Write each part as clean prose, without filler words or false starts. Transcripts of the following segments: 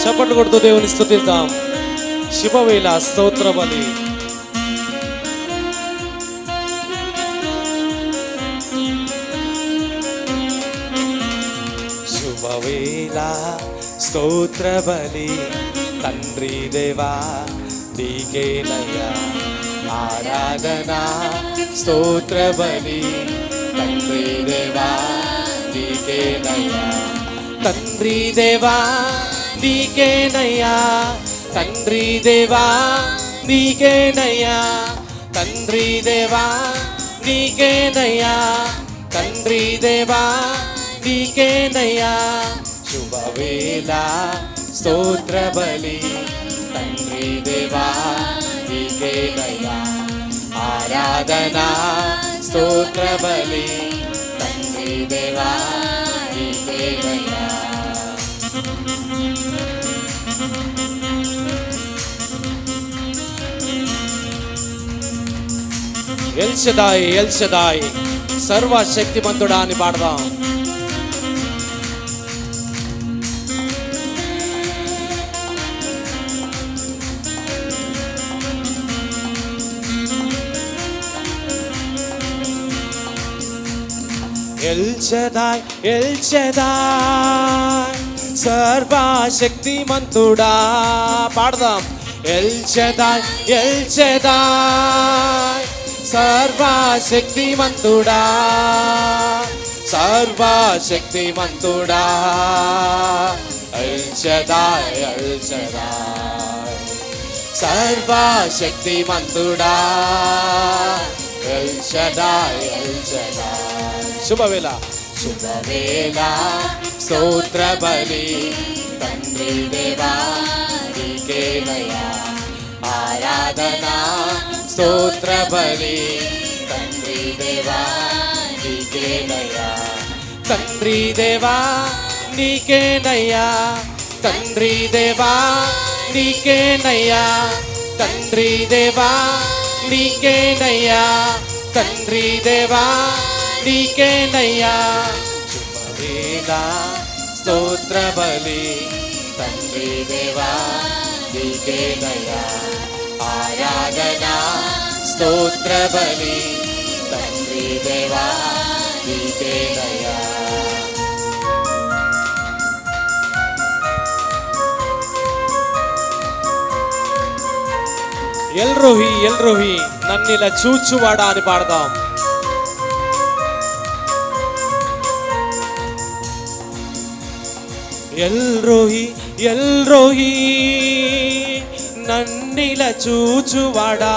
చప్పట్లు కొడుతూ దేవుని స్తుతిద్దాం. శుభవేళ స్తోత్ర బలి. శుభవేళ స్తోత్ర బలి తండ్రి దేవా నీకేనయ్యా ఆరాధన. స్తోత్ర బలి తండ్రి దేవా నీకేనయ్యా. తండ్రి దేవా నీకేనయ్యా. తండ్రి దేవా నీకేనయ్యా. తండ్రి దేవా నీకేనయ్యా. తండ్రి దేవా నీకేనయ్యా. శుభవేళ స్తోత్ర బలి తండ్రి దేవా నీకేనయ్యా ఆరాధన. స్తోత్ర బలి తండ్రి దేవా నీకేనయ్యా. ఎల్ షదాయ్ ఎల్ షదాయ్ సర్వశక్తిమంతుడా అని పాడదాం. ఎల్ షదాయ్ ఎల్ షదాయ్ సర్వశక్తిమంతుడా పాడదాం. ఎల్ షదాయ్ ఎల్ షదాయ్ సర్వశక్తిమంతుడా. సర్వశక్తిమంతుడా ఎల్ షదాయ్ ఎల్ షదాయ్ సర్వశక్తిమంతుడా ఎల్ షదాయ్ ఎల్ షదాయ్. శుభవేళ శుభవేళ స్తోత్ర బలి తండ్రి దేవా నీకేనయ్యా ఆరాధన. స్తోత్ర బలి తండ్రి దేవా నీకేనయ్యా. తండ్రి దేవా నీకేనయ్యా. తండ్రి దేవా నీకేనయ్యా. తండ్రి దేవా నీకేనయ్యా. తండ్రి దేవా నీకేనయ్యా. శుభవేళ స్తోత్ర బలి తండ్రి దేవా నీకేనయ్యా ఆరాధన. స్తోత్ర బలి తండ్రి దేవా నీకేనయ్యా. ఎల్రోహి ఎల్రోహి నన్నిలా చూచువాడా అని పాడదాం. ఎల్రోహి ఎల్రోహి నన్నిలా చూచువాడా.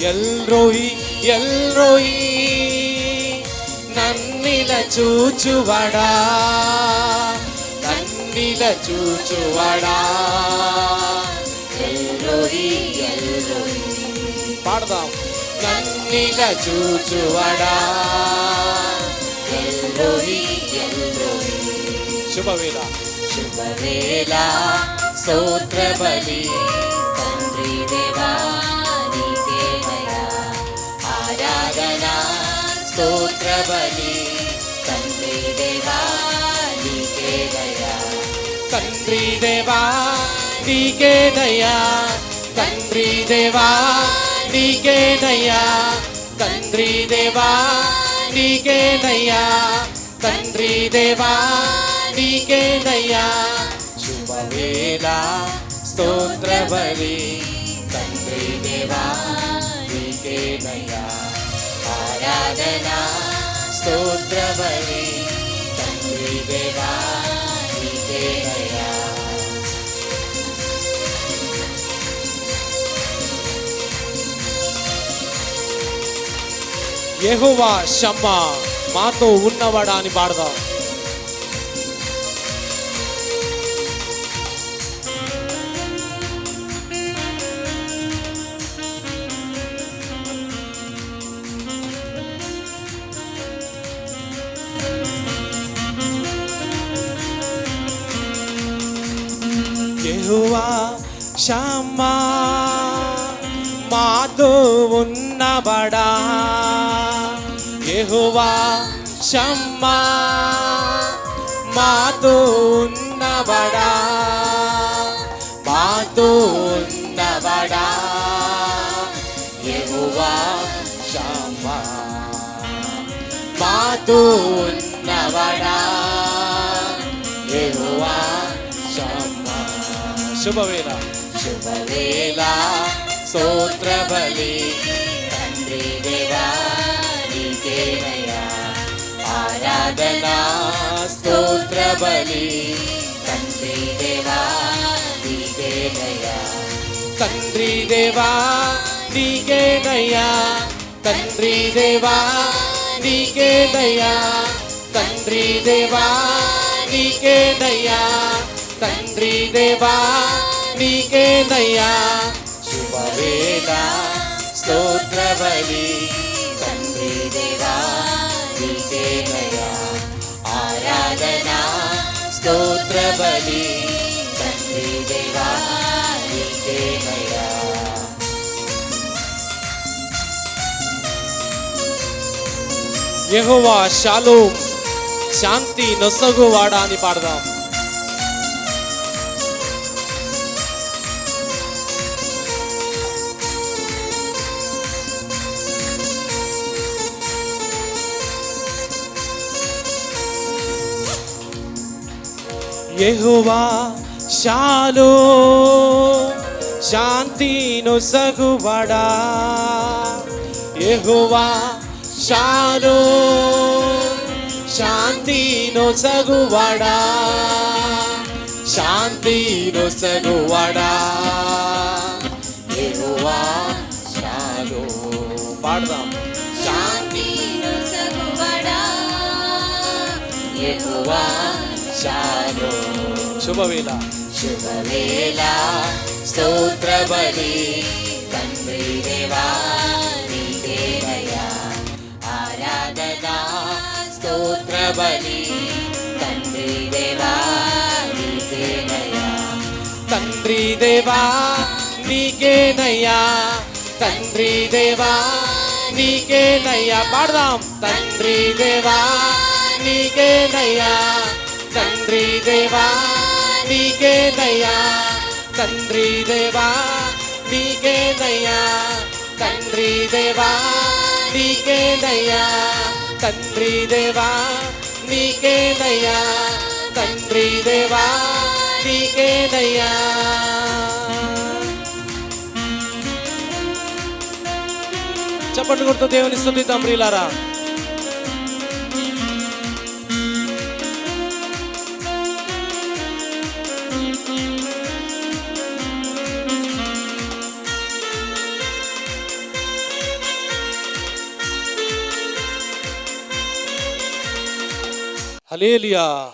ఎల్రోహి ఎల్రోహి నన్నిలా చూచువాడా. నన్నిలా చూచువాడా. ఎల్రోహి ఎల్రోహి పాడదాం. నన్నిలా చూచువాడా. ఎల్రోహి ఎల్రోహి. శుభవేళ శుభవేళ స్తోత్ర బలి తండ్రి దేవా నీకేనయ్యా ఆరాధన. స్తోత్ర బలి తండ్రి దేవా నీకేనయ్యా. తండ్రి దేవా నీకేనయ్యా. తండ్రి దేవా నీకేనయ్యా. తండ్రి దేవా నీకేనయ్యా. తండ్రి దేవా నీకేనయ్యా. శుభవేళ స్తోత్ర బలి తండ్రి దేవా నీకేనయ్యా ఆరాధన. స్తోత్ర బలి తండ్రి దేవా నీకేనయ్యా. యెహోవా షమ్మా మాతో ఉన్నవాడా అని పాడదాం. యెహోవా షమ్మా మాతో ఉన్నవాడా. యెహోవా షమ్మా మాతో ఉన్నవాడా, మాతో ఉన్నవాడా, యెహోవా షమ్మా. మాతో ఉన్నవాడా, యెహోవా షమ్మా. శుభవేళ, శుభవేళ స్తోత్ర బలి తండ్రి దేవా నీకేనయ్యా. ఆరాధనా స్తోత్ర బలి తండ్రి దేవా నీకేనయ్యా. తండ్రి దేవా నీకేనయ్యా, తండ్రి దేవా నీకేనయ్యా, తండ్రి దేవా నీకేనయ్యా, తండ్రి దేవా నీకేనయ్యా. శుభవేళ స్తోత్ర బలి తండ్రి దేవా నీకేనయ్యా. ఆరాధనా స్తోత్ర బలి తండ్రి దేవా నీకేనయ్యా. యెహోవా షాలోమ్, శాంతి నొసగువాడా అని పాడదాం. యెహోవా షాలోమ్, శాంతి నొసగువాడా. యెహోవా షాలోమ్, శాంతి నొసగువాడా, శాంతి నొసగువాడా. యెహోవా షాలోమ్ పాడదాం. శాంతి నొసగువాడా, యెహోవా షాలోమ్. శుభవేళ, శుభవేళ స్తోత్ర బలి తండ్రి దేవా నీకేనయ్యా. ఆరాధనా స్తోత్ర బలి తండ్రి దేవా నీకేనయ్యా. తండ్రి దేవా నీకేనయ్యా, తండ్రి దేవా నీకేనయ్యా. పాడదాం. తండ్రి దేవా నీకేనయ్యా, తండ్రి దేవా నీకేనయ్యా, తండ్రి దేవా నీకేనయ్యా, తండ్రి దేవా నీకేనయ్యా, తండ్రి దేవా నీకేనయ్యా, తండ్రి దేవా నీకేనయ్యా. చప్పట్లు కొడుతూ దేవుని స్తుతిద్దాం ప్రియులారా. హల్లెలూయా.